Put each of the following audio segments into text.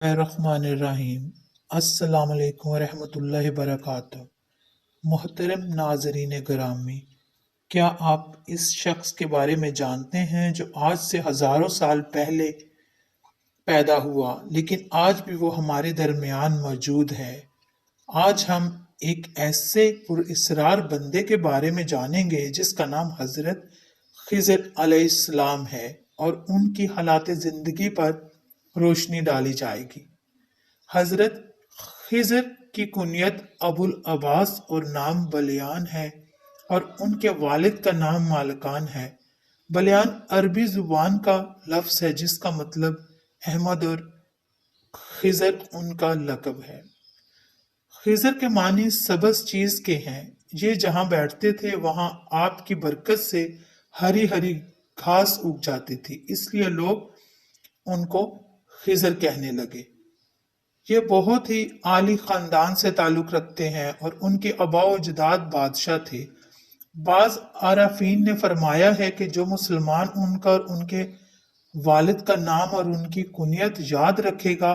الرحمن الرحیم۔ السلام علیکم ورحمۃ اللہ وبرکاتہ۔ محترم ناظرین گرامی، کیا آپ اس شخص کے بارے میں جانتے ہیں جو آج سے ہزاروں سال پہلے پیدا ہوا لیکن آج بھی وہ ہمارے درمیان موجود ہے؟ آج ہم ایک ایسے پراسرار بندے کے بارے میں جانیں گے جس کا نام حضرت خضر علیہ السلام ہے اور ان کی حالات زندگی پر روشنی ڈالی جائے گی۔ حضرت خضر کی کنیت ابو العباس اور نام بلیان ہے اور ان کے والد کا نام مالکان ہے۔ بلیان عربی زبان کا لفظ ہے جس کا مطلب احمد اور خضر ان کا لقب ہے۔ خضر کے معنی سبز چیز کے ہیں۔ یہ جہاں بیٹھتے تھے وہاں آپ کی برکت سے ہری ہری گھاس اگ جاتی تھی، اس لیے لوگ ان کو خضر کہنے لگے۔ یہ بہت ہی عالی خاندان سے تعلق رکھتے ہیں اور ان کے آباء و اجداد بادشاہ تھے۔ بعض عارفین نے فرمایا ہے کہ جو مسلمان ان کا اور ان کے والد کا نام اور ان کی کنیت یاد رکھے گا،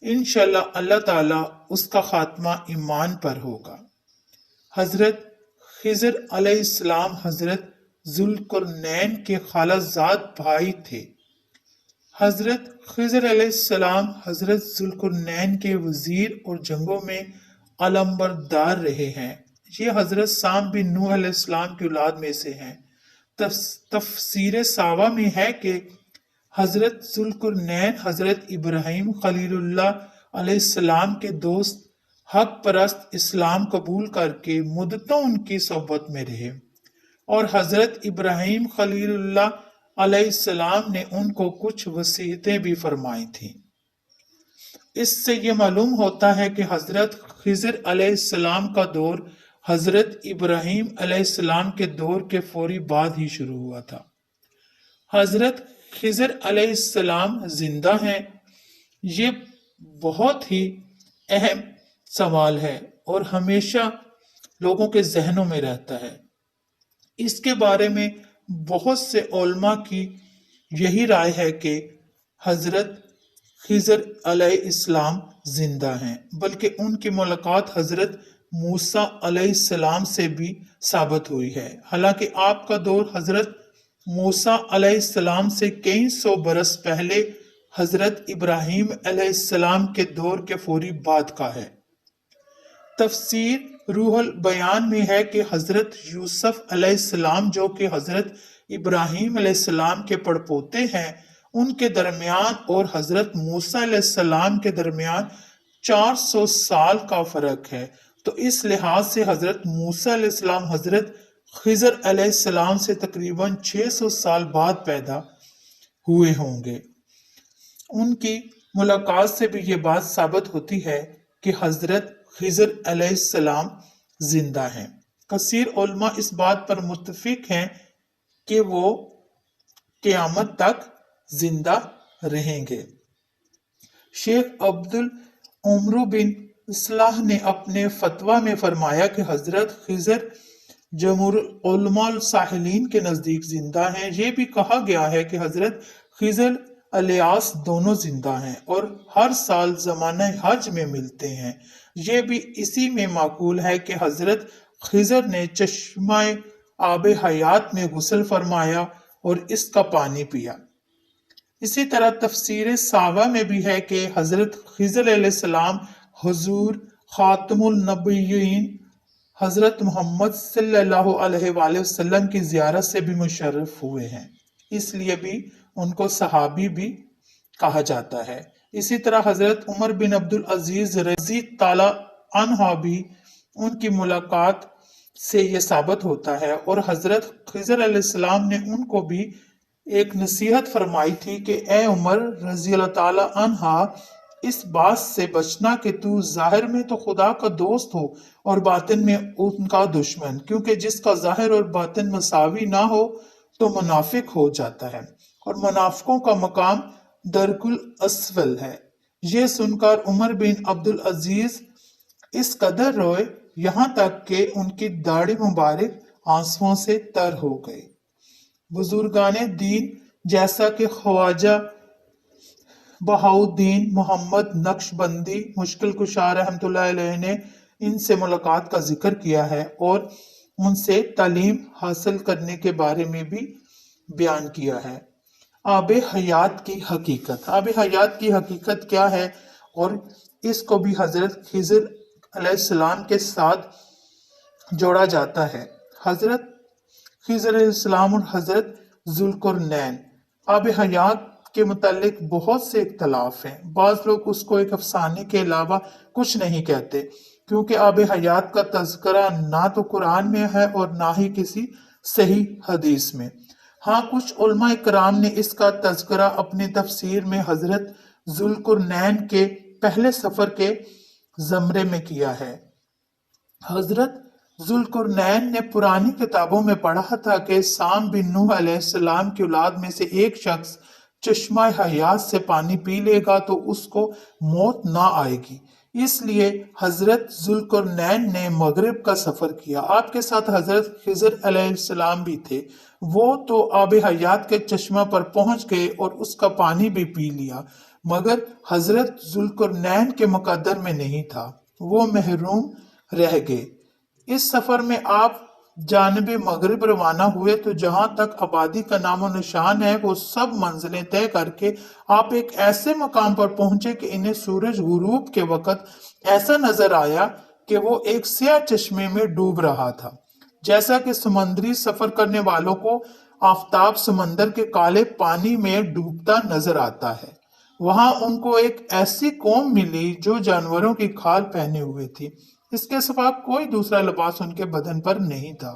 انشاءاللہ اللہ تعالیٰ اس کا خاتمہ ایمان پر ہوگا۔ حضرت خضر علیہ السلام حضرت ذوالقرنین کے خالہ زاد بھائی تھے۔ حضرت خضر علیہ السلام حضرت ذوالقرنین کے وزیر اور جنگوں میں علمبردار رہے ہیں۔ یہ حضرت سام بن نوح علیہ السلام کی اولاد میں سے ہیں۔ تفسیر ساوا میں ہے کہ حضرت ذوالقرنین حضرت ابراہیم خلیل اللہ علیہ السلام کے دوست حق پرست اسلام قبول کر کے مدتوں ان کی صحبت میں رہے اور حضرت ابراہیم خلیل اللہ علیہ السلام نے ان کو کچھ وصیتیں بھی فرمائی تھیں۔ اس سے یہ معلوم ہوتا ہے کہ حضرت خضر علیہ السلام کا دور حضرت ابراہیم علیہ السلام کے دور کے فوری بعد ہی شروع ہوا تھا۔ حضرت خضر علیہ السلام زندہ ہیں؟ یہ بہت ہی اہم سوال ہے اور ہمیشہ لوگوں کے ذہنوں میں رہتا ہے۔ اس کے بارے میں بہت سے علماء کی یہی رائے ہے کہ حضرت خضر علیہ السلام زندہ ہیں، بلکہ ان کی ملاقات حضرت موسیٰ علیہ السلام سے بھی ثابت ہوئی ہے۔ حالانکہ آپ کا دور حضرت موسیٰ علیہ السلام سے کئی سو برس پہلے حضرت ابراہیم علیہ السلام کے دور کے فوری بعد کا ہے۔ تفسیر روح البیان میں ہے کہ حضرت یوسف علیہ السلام جو کہ حضرت ابراہیم علیہ السلام کے پڑپوتے ہیں، ان کے درمیان اور حضرت موسیٰ علیہ السلام کے درمیان 400 سال کا فرق ہے، تو اس لحاظ سے حضرت موسیٰ علیہ السلام حضرت خضر علیہ السلام سے تقریباً 600 سال بعد پیدا ہوئے ہوں گے۔ ان کی ملاقات سے بھی یہ بات ثابت ہوتی ہے کہ حضرت خضر علیہ السلام زندہ ہیں۔ کثیر علماء اس بات پر متفق ہیں کہ وہ قیامت تک زندہ رہیں گے۔ شیخ عبد العمر بن اصلاح نے اپنے فتویٰ میں فرمایا کہ حضرت خضر جمہور علماء الساحلین کے نزدیک زندہ ہیں۔ یہ بھی کہا گیا ہے کہ حضرت خضر الیاس دونوں زندہ ہیں اور ہر سال زمانہ حج میں ملتے ہیں۔ یہ بھی اسی میں معقول ہے کہ حضرت خضر نے چشمہ آب حیات میں غسل فرمایا اور اس کا پانی پیا۔ اسی طرح تفسیر ساوا میں بھی ہے کہ حضرت خضر علیہ السلام حضور خاتم النبیین حضرت محمد صلی اللہ علیہ وآلہ وسلم کی زیارت سے بھی مشرف ہوئے ہیں، اس لیے بھی ان کو صحابی بھی کہا جاتا ہے۔ اسی طرح حضرت عمر بن عبدالعزیز رضی تعالیٰ عنہ بھی ان کی ملاقات سے یہ ثابت ہوتا ہے، اور حضرت خضر علیہ السلام نے ان کو بھی ایک نصیحت فرمائی تھی کہ اے عمر رضی اللہ تعالیٰ عنہ، اس بات سے بچنا کہ تو ظاہر میں تو خدا کا دوست ہو اور باطن میں ان کا دشمن، کیونکہ جس کا ظاہر اور باطن مساوی نہ ہو تو منافق ہو جاتا ہے، اور منافقوں کا مقام درک الاسفل ہے۔ یہ سن کر عمر بن عبدالعزیز اس قدر روئے یہاں تک کہ ان کی داڑھی مبارک آنسوؤں سے تر ہو گئی۔ بزرگان دین جیسا کہ خواجہ بہاؤالدین محمد نقشبندی مشکل کشا رحمۃ اللہ علیہ نے ان سے ملاقات کا ذکر کیا ہے اور ان سے تعلیم حاصل کرنے کے بارے میں بھی بیان کیا ہے۔ آب حیات کی حقیقت، آب حیات کی حقیقت کیا ہے اور اس کو بھی حضرت خضر علیہ السلام کے ساتھ جوڑا جاتا ہے۔ حضرت خضر علیہ السلام اور حضرت ذوالقرنین، آب حیات کے متعلق بہت سے اختلاف ہیں۔ بعض لوگ اس کو ایک افسانے کے علاوہ کچھ نہیں کہتے، کیونکہ آب حیات کا تذکرہ نہ تو قرآن میں ہے اور نہ ہی کسی صحیح حدیث میں۔ ہاں، کچھ علماء کرام نے اس کا تذکرہ اپنی تفسیر میں حضرت ذوالقرنین کے پہلے سفر کے زمرے میں کیا ہے۔ حضرت ذوالقرنین نے پرانی کتابوں میں پڑھا تھا کہ سام بن نوح علیہ السلام کی اولاد میں سے ایک شخص چشمہ حیات سے پانی پی لے گا تو اس کو موت نہ آئے گی۔ اس لیے حضرت ذوالقرنین نے مغرب کا سفر کیا۔ آپ کے ساتھ حضرت خضر علیہ السلام بھی تھے۔ وہ تو آب حیات کے چشمہ پر پہنچ گئے اور اس کا پانی بھی پی لیا، مگر حضرت ذوالقرنین کے مقدر میں نہیں تھا، وہ محروم رہ گئے۔ اس سفر میں آپ جانب مغرب روانہ ہوئے تو جہاں تک آبادی کا نام و نشان ہے وہ سب منزلیں طے کر کے آپ ایک ایسے مقام پر پہنچے کہ انہیں سورج غروب کے وقت ایسا نظر آیا کہ وہ ایک سیاہ چشمے میں ڈوب رہا تھا، جیسا کہ سمندری سفر کرنے والوں کو آفتاب سمندر کے کالے پانی میں ڈوبتا نظر آتا ہے۔ وہاں ان کو ایک ایسی قوم ملی جو جانوروں کی کھال پہنے ہوئے تھی، اس کے سوا کوئی دوسرا لباس ان کے بدن پر نہیں تھا،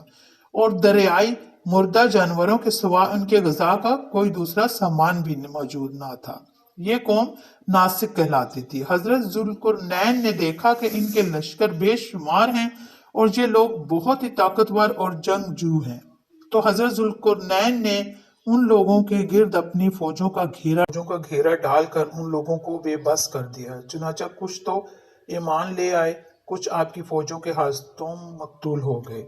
اور دریائی مردہ جانوروں کے سوا ان کے غذا کا کوئی دوسرا سامان بھی موجود نہ تھا۔ یہ قوم ناسک کہلاتی تھی۔ حضرت ذوالقرنین نے دیکھا کہ ان کے لشکر بے شمار ہیں اور یہ لوگ بہت ہی طاقتور اور جنگجو ہیں، تو حضرت ذوالقرنین نے ان لوگوں کے گرد اپنی فوجوں کا گھیرا ڈال کر ان لوگوں کو بے بس کر دیا۔ چنانچہ کچھ تو ایمان لے آئے، کچھ آپ کی فوجوں کے ہاتھوں مقتول ہو گئے۔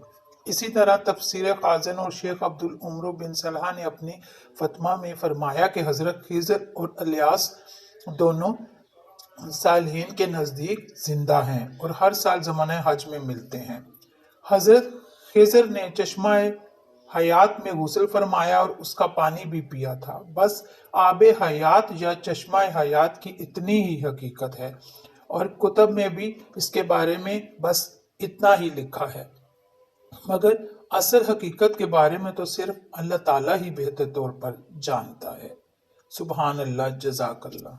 اسی طرح تفسیر خازن اور شیخ عبد العمر بن صالح نے اپنی فتویٰ میں فرمایا کہ حضرت خضر اور الیاس دونوں صالحین کے نزدیک زندہ ہیں اور ہر سال زمانہ حج میں ملتے ہیں۔ حضرت خضر نے چشمہ حیات میں غسل فرمایا اور اس کا پانی بھی پیا تھا۔ بس آب حیات یا چشمہ حیات کی اتنی ہی حقیقت ہے، اور کتب میں بھی اس کے بارے میں بس اتنا ہی لکھا ہے، مگر اصل حقیقت کے بارے میں تو صرف اللہ تعالیٰ ہی بہتر طور پر جانتا ہے۔ سبحان اللہ، جزاک اللہ۔